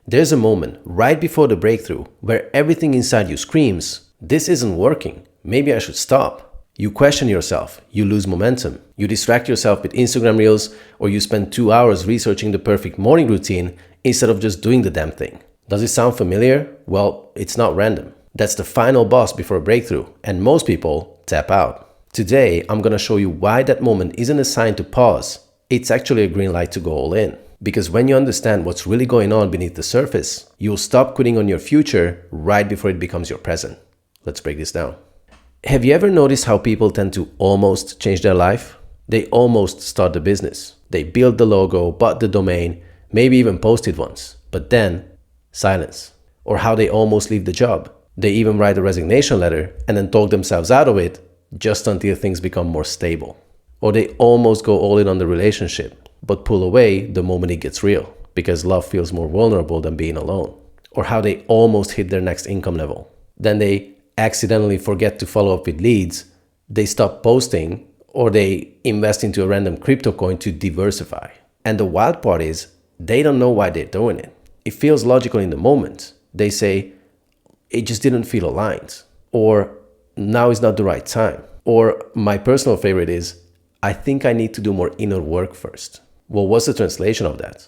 There's a moment right before the breakthrough where everything inside you screams, "This isn't working. Maybe I should stop." You question yourself, you lose momentum, you distract yourself with Instagram reels, or you spend 2 hours researching the perfect morning routine instead of just doing the damn thing. Does it sound familiar? Well, it's not random. That's the final boss before a breakthrough, and most people tap out. Today, I'm gonna show you why that moment isn't a sign to pause. It's actually a green light to go all in. Because when you understand what's really going on beneath the surface, you'll stop quitting on your future right before it becomes your present. Let's break this down. Have you ever noticed how people tend to almost change their life? They almost start the business. They build the logo, bought the domain, maybe even posted once. But then, silence. Or how they almost leave the job. They even write a resignation letter and then talk themselves out of it just until things become more stable. Or they almost go all in on the relationship, but pull away the moment it gets real because love feels more vulnerable than being alone. Or how they almost hit their next income level. Then they accidentally forget to follow up with leads, they stop posting, or they invest into a random crypto coin to diversify. And the wild part is, they don't know why they're doing it. It feels logical in the moment. They say, it just didn't feel aligned. Or now is not the right time. Or my personal favorite is, I think I need to do more inner work first. Well, what's the translation of that?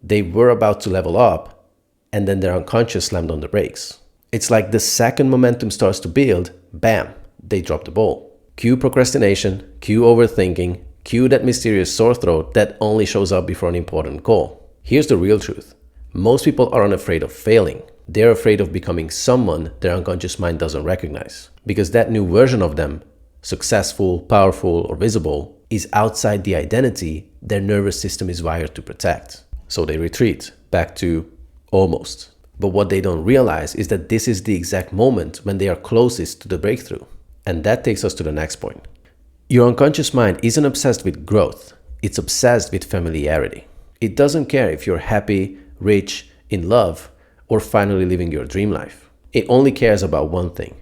They were about to level up, and then their unconscious slammed on the brakes. It's like the second momentum starts to build, bam, they drop the ball. Cue procrastination, cue overthinking, cue that mysterious sore throat that only shows up before an important call. Here's the real truth. Most people aren't afraid of failing. They're afraid of becoming someone their unconscious mind doesn't recognize. Because that new version of them, successful, powerful, or visible, is outside the identity their nervous system is wired to protect. So they retreat back to almost. But what they don't realize is that this is the exact moment when they are closest to the breakthrough. And that takes us to the next point. Your unconscious mind isn't obsessed with growth. It's obsessed with familiarity. It doesn't care if you're happy, rich, in love, or finally living your dream life. It only cares about one thing.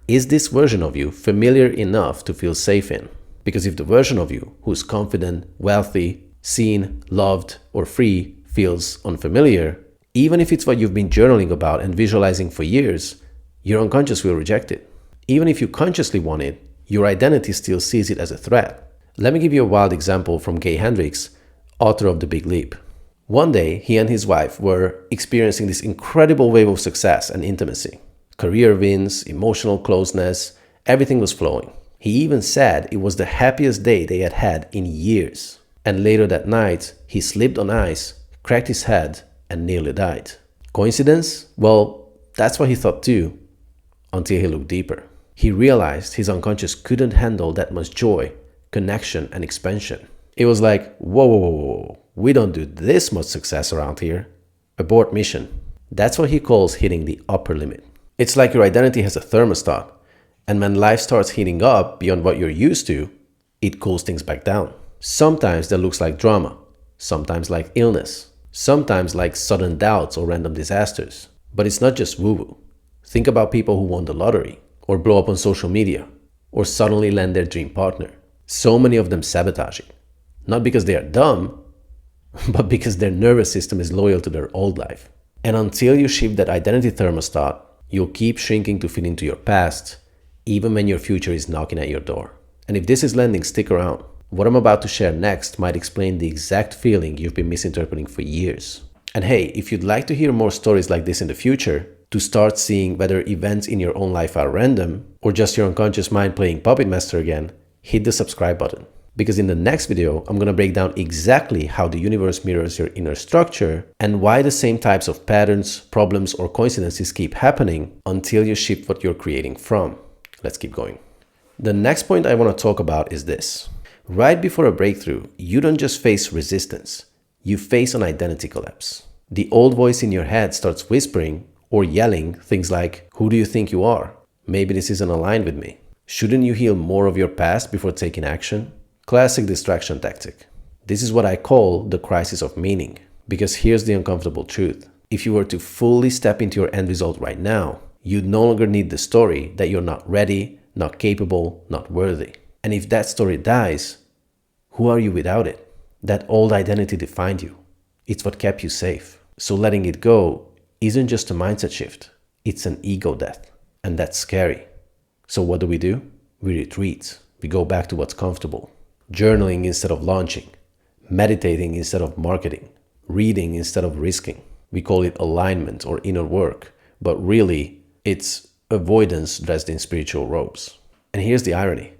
Is this version of you familiar enough to feel safe in? Because if the version of you who's confident, wealthy, seen, loved, or free feels unfamiliar, even if it's what you've been journaling about and visualizing for years, your unconscious will reject it. Even if you consciously want it, your identity still sees it as a threat. Let me give you a wild example from Gay Hendricks, author of The Big Leap. One day, he and his wife were experiencing this incredible wave of success and intimacy. Career wins, emotional closeness, everything was flowing. He even said it was the happiest day they had had in years. And later that night, he slipped on ice, cracked his head, and nearly died. Coincidence? Well, that's what he thought too, until he looked deeper. He realized his unconscious couldn't handle that much joy, connection, and expansion. It was like, whoa, we don't do this much success around here. Abort mission. That's what he calls hitting the upper limit. It's like your identity has a thermostat, and when life starts heating up beyond what you're used to, it cools things back down. Sometimes that looks like drama, sometimes like illness, sometimes like sudden doubts or random disasters. But it's not just woo-woo. Think about people who won the lottery, or blow up on social media, or suddenly land their dream partner. So many of them sabotage it. Not because they are dumb, but because their nervous system is loyal to their old life. And until you shift that identity thermostat, you'll keep shrinking to fit into your past, even when your future is knocking at your door. And if this is landing, stick around. What I'm about to share next might explain the exact feeling you've been misinterpreting for years. And hey, if you'd like to hear more stories like this in the future, to start seeing whether events in your own life are random or just your unconscious mind playing puppet master again, hit the subscribe button. Because in the next video, I'm going to break down exactly how the universe mirrors your inner structure and why the same types of patterns, problems, or coincidences keep happening until you shift what you're creating from. Let's keep going. The next point I want to talk about is this. Right before a breakthrough, you don't just face resistance, you face an identity collapse. The old voice in your head starts whispering or yelling things like, who do you think you are? Maybe this isn't aligned with me. Shouldn't you heal more of your past before taking action? Classic distraction tactic. This is what I call the crisis of meaning. Because here's the uncomfortable truth. If you were to fully step into your end result right now, you'd no longer need the story that you're not ready, not capable, not worthy. And if that story dies, who are you without it? That old identity defined you. It's what kept you safe. So letting it go isn't just a mindset shift, it's an ego death. And that's scary. So what do? We retreat. We go back to what's comfortable. Journaling instead of launching. Meditating instead of marketing. Reading instead of risking. We call it alignment or inner work, but really it's avoidance dressed in spiritual robes. And here's the irony.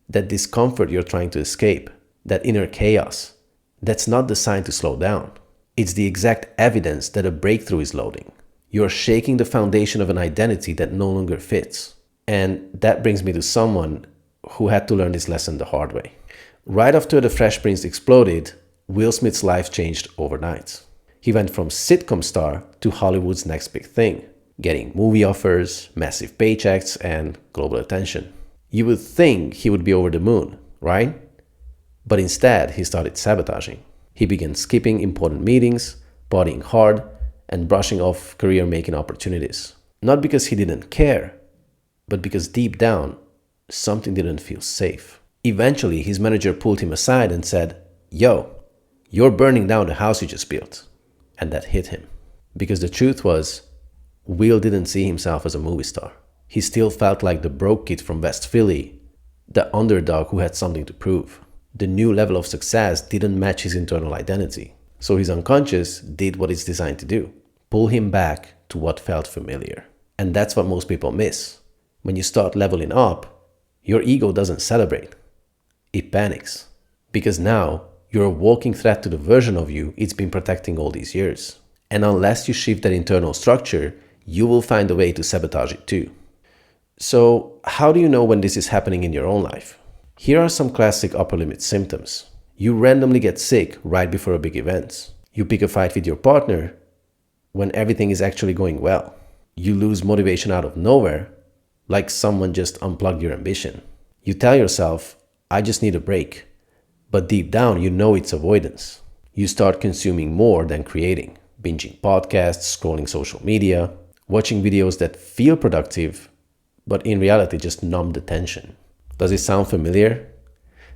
That discomfort you're trying to escape, that inner chaos, that's not the sign to slow down. It's the exact evidence that a breakthrough is loading. You're shaking the foundation of an identity that no longer fits. And that brings me to someone who had to learn this lesson the hard way. Right after The Fresh Prince exploded, Will Smith's life changed overnight. He went from sitcom star to Hollywood's next big thing, getting movie offers, massive paychecks, and global attention. You would think he would be over the moon, right? But instead, he started sabotaging. He began skipping important meetings, partying hard, and brushing off career-making opportunities. Not because he didn't care, but because deep down, something didn't feel safe. Eventually, his manager pulled him aside and said, "Yo, you're burning down the house you just built." And that hit him. Because the truth was, Will didn't see himself as a movie star. He still felt like the broke kid from West Philly, the underdog who had something to prove. The new level of success didn't match his internal identity. So his unconscious did what it's designed to do. Pull him back to what felt familiar. And that's what most people miss. When you start leveling up, your ego doesn't celebrate. It panics. Because now, you're a walking threat to the version of you it's been protecting all these years. And unless you shift that internal structure, you will find a way to sabotage it too. So, how do you know when this is happening in your own life? Here are some classic upper limit symptoms. You randomly get sick right before a big event. You pick a fight with your partner when everything is actually going well. You lose motivation out of nowhere, like someone just unplugged your ambition. You tell yourself, "I just need a break." But deep down, you know it's avoidance. You start consuming more than creating, binging podcasts, scrolling social media, watching videos that feel productive, but in reality just numb the tension. Does it sound familiar?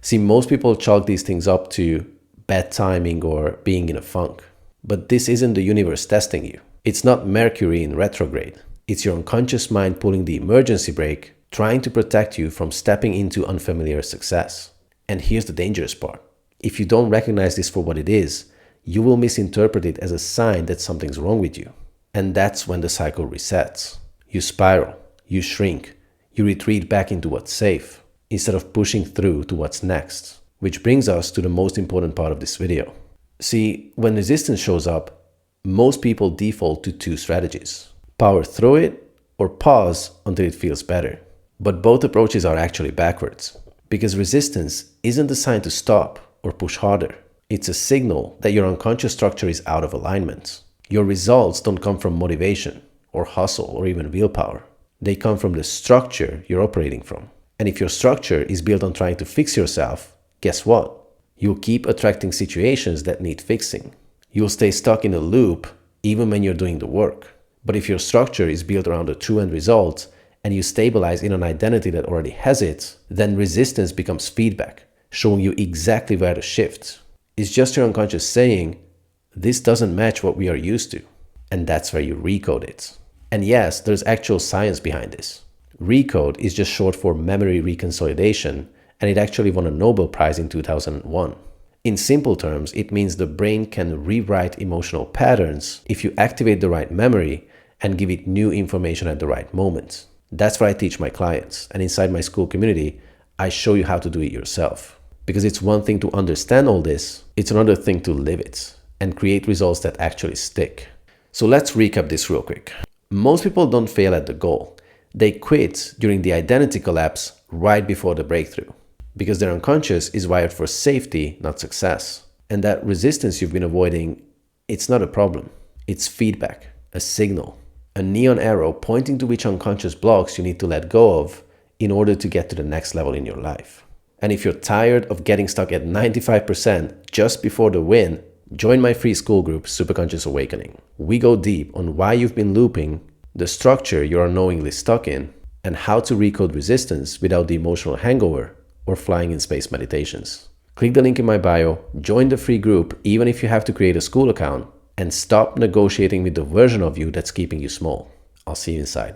See, most people chalk these things up to bad timing or being in a funk. But this isn't the universe testing you. It's not Mercury in retrograde. It's your unconscious mind pulling the emergency brake, trying to protect you from stepping into unfamiliar success. And here's the dangerous part. If you don't recognize this for what it is, you will misinterpret it as a sign that something's wrong with you. And that's when the cycle resets. You spiral, you shrink, you retreat back into what's safe, instead of pushing through to what's next. Which brings us to the most important part of this video. See, when resistance shows up, most people default to two strategies. Power through it or pause until it feels better. But both approaches are actually backwards. Because resistance isn't a sign to stop or push harder. It's a signal that your unconscious structure is out of alignment. Your results don't come from motivation or hustle or even willpower. They come from the structure you're operating from. And if your structure is built on trying to fix yourself, guess what? You'll keep attracting situations that need fixing. You'll stay stuck in a loop even when you're doing the work. But if your structure is built around a true end result and you stabilize in an identity that already has it, then resistance becomes feedback, showing you exactly where to shift. It's just your unconscious saying, this doesn't match what we are used to. And that's where you recode it. And yes, there's actual science behind this. Recode is just short for memory reconsolidation, and it actually won a Nobel Prize in 2001. In simple terms, it means the brain can rewrite emotional patterns if you activate the right memory and give it new information at the right moment. That's what I teach my clients, and inside my Skool community, I show you how to do it yourself. Because it's one thing to understand all this, it's another thing to live it and create results that actually stick. So let's recap this real quick. Most people don't fail at the goal. They quit during the identity collapse right before the breakthrough. Because their unconscious is wired for safety, not success. And that resistance you've been avoiding, it's not a problem. It's feedback, a signal, a neon arrow pointing to which unconscious blocks you need to let go of in order to get to the next level in your life. And if you're tired of getting stuck at 95% just before the win, join my free Skool group, Superconscious Awakening. We go deep on why you've been looping, the structure you're unknowingly stuck in, and how to recode resistance without the emotional hangover or flying in space meditations. Click the link in my bio, join the free group even if you have to create a Skool account, and stop negotiating with the version of you that's keeping you small. I'll see you inside.